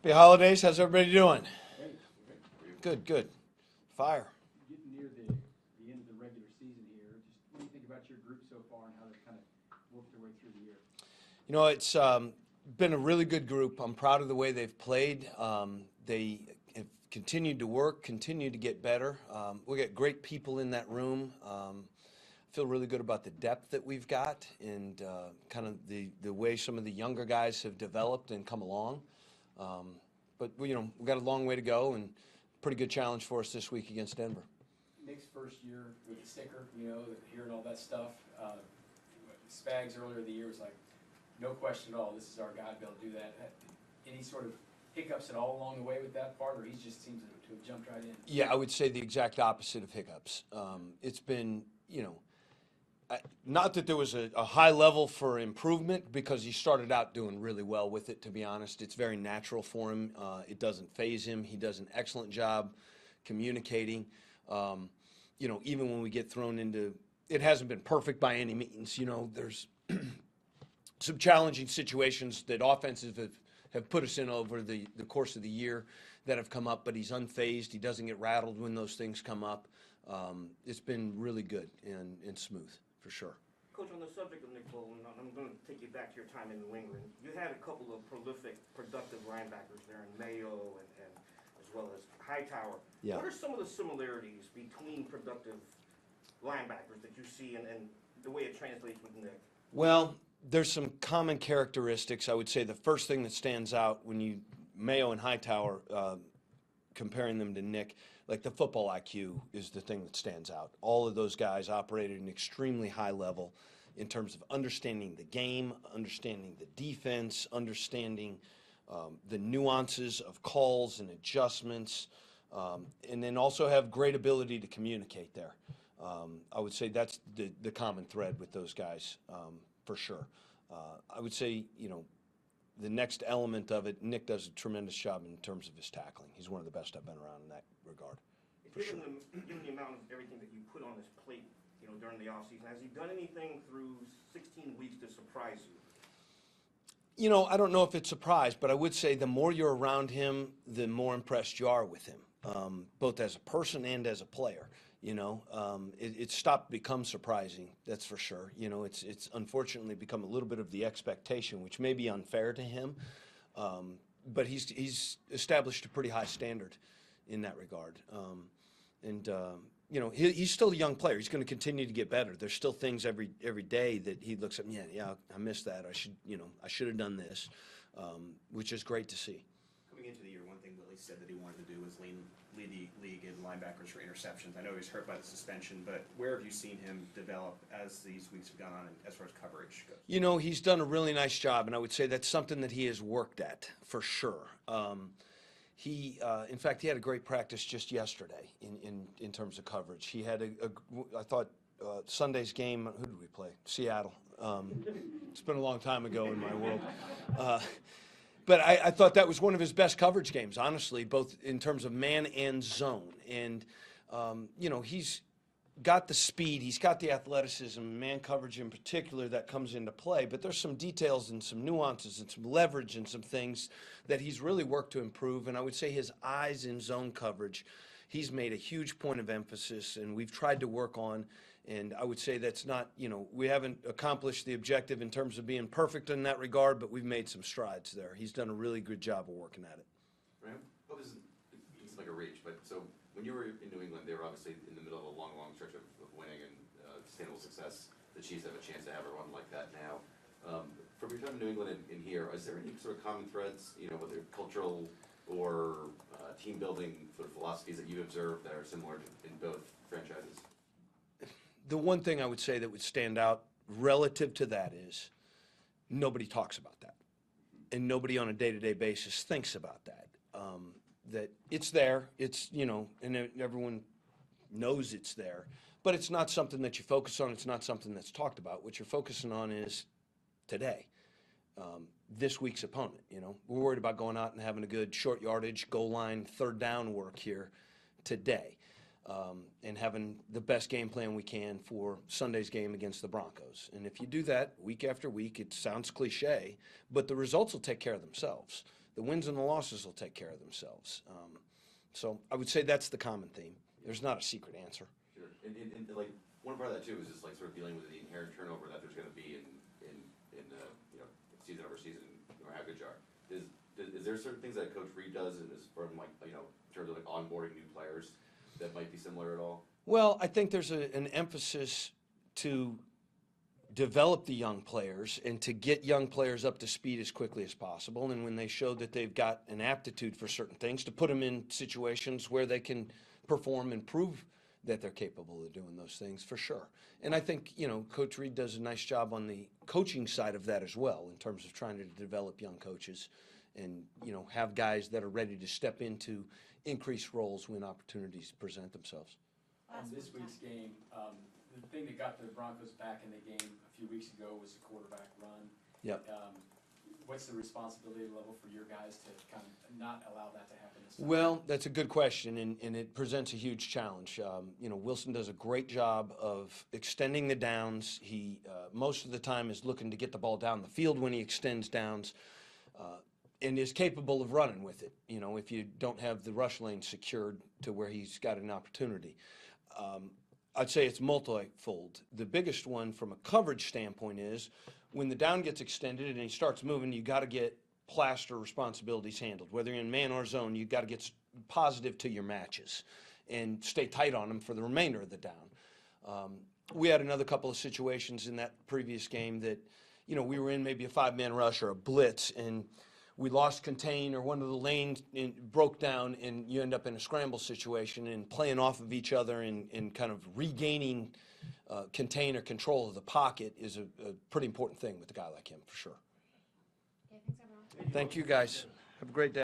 Happy holidays. How's everybody doing? Great. Good, good. Fire. Getting near the end of the regular season here. Just what do you think about your group so far and how they've kind of worked their way through the year? You know, it's been a really good group. I'm proud of the way they've played. They have continued to work, continued to get better. We got great people in that room. Feel really good about the depth that we've got and kind of the way some of the younger guys have developed and come along. But we've got a long way to go and pretty good challenge for us this week against Denver. Nick's first year with the sticker, hearing all that stuff. Spags earlier in the year was like, no question at all, this is our guy to be able to do that. Any sort of hiccups at all along the way with that part, or he just seems to have jumped right in? Yeah, I would say the exact opposite of hiccups. It's been, not that there was a high level for improvement because he started out doing really well with it, to be honest. It's very natural for him. It doesn't faze him. He does an excellent job communicating. Even when we get thrown into, it hasn't been perfect by any means. There's some challenging situations that offenses have put us in over the course of the year that have come up, but he's unfazed. He doesn't get rattled when those things come up. It's been really good and smooth, for sure. Coach, on the subject of Nick Bolton, I'm going to take you back to your time in New England. You had a couple of prolific, productive linebackers there in Mayo and as well as Hightower. Yeah. What are some of the similarities between productive linebackers that you see and the way it translates with Nick? Well, there's some common characteristics. I would say the first thing that stands out when Mayo and Hightower, comparing them to Nick, like the football IQ is the thing that stands out. All of those guys operated at an extremely high level in terms of understanding the game, understanding the defense, understanding the nuances of calls and adjustments, and then also have great ability to communicate there. I would say that's the common thread with those guys, for sure. I would say, the next element of it, Nick does a tremendous job in terms of his tackling. He's one of the best I've been around in that regard. Given the amount of everything that you put on his plate, during the offseason, has he done anything through 16 weeks to surprise you? I don't know if it's surprise, but I would say the more you're around him, the more impressed you are with him, both as a person and as a player. It's stopped to become surprising, that's for sure. It's unfortunately become a little bit of the expectation, which may be unfair to him, but he's established a pretty high standard in that regard. He's still a young player. He's going to continue to get better. There's still things every day that he looks at. Yeah, I missed that. I should have done this, which is great to see. Coming into the year, one thing Willie said that he wanted to do was lead the league in linebackers for interceptions. I know he's hurt by the suspension, but where have you seen him develop as these weeks have gone on as far as coverage goes? He's done a really nice job, and I would say that's something that he has worked at for sure. In fact, he had a great practice just yesterday in terms of coverage. He had I thought Sunday's game. Who did we play? Seattle. It's been a long time ago in my world. But I thought that was one of his best coverage games, honestly, both in terms of man and zone. And, he's got the speed, he's got the athleticism, man coverage in particular, that comes into play. But there's some details and some nuances and some leverage and some things that he's really worked to improve. And I would say his eyes in zone coverage, he's made a huge point of emphasis, and we've tried to work on. And I would say that's not, we haven't accomplished the objective in terms of being perfect in that regard, but we've made some strides there. He's done a really good job of working at it. Graham, it's like a reach, but so when you were in New England, they were obviously in the middle of a long stretch of winning and sustainable success. The Chiefs have a chance to have a run like that now. From your time in New England and here, is there any sort of common threads, whether cultural or team building sort of philosophies that you've observed that are similar in both franchises? The one thing I would say that would stand out relative to that is nobody talks about that. And nobody on a day-to-day basis thinks about that. That it's there, and everyone knows it's there. But it's not something that you focus on. It's not something that's talked about. What you're focusing on is today, this week's opponent. We're worried about going out and having a good short yardage, goal line, third down work here today. And having the best game plan we can for Sunday's game against the Broncos. And if you do that week after week, it sounds cliche, but the results will take care of themselves. The wins and the losses will take care of themselves. So I would say that's the common theme. There's not a secret answer. Sure. And like, one part of that too is just like sort of dealing with the inherent turnover that there's gonna be in you know, season over season, no matter how good you are. Is there certain things that Coach Reed does in this, from like, you know, in terms of like onboarding new players that might be similar at all? Well, I think there's an emphasis to develop the young players and to get young players up to speed as quickly as possible. And when they show that they've got an aptitude for certain things, to put them in situations where they can perform and prove that they're capable of doing those things, for sure. And I think, you know, Coach Reed does a nice job on the coaching side of that as well, in terms of trying to develop young coaches and, you know, have guys that are ready to step into increased roles when opportunities present themselves. On this week's game, the thing that got the Broncos back in the game a few weeks ago was the quarterback run. Yep. What's the responsibility level for your guys to kind of not allow that to happen this time? Well, that's a good question, and it presents a huge challenge. You know, Wilson does a great job of extending the downs. He, most of the time, is looking to get the ball down the field when he extends downs, and is capable of running with it, you know, if you don't have the rush lane secured to where he's got an opportunity. I'd say it's multifold. The biggest one from a coverage standpoint is when the down gets extended and he starts moving, you got to get plaster responsibilities handled. Whether you're in man or zone, you got to get positive to your matches and stay tight on them for the remainder of the down. We had another couple of situations in that previous game that, you know, we were in maybe a 5-man rush or a blitz, and we lost contain, or one of the lanes broke down, and you end up in a scramble situation, and playing off of each other and kind of regaining contain or control of the pocket is a pretty important thing with a guy like him, for sure. Okay, thanks everyone. Thank you, guys. Have a great day.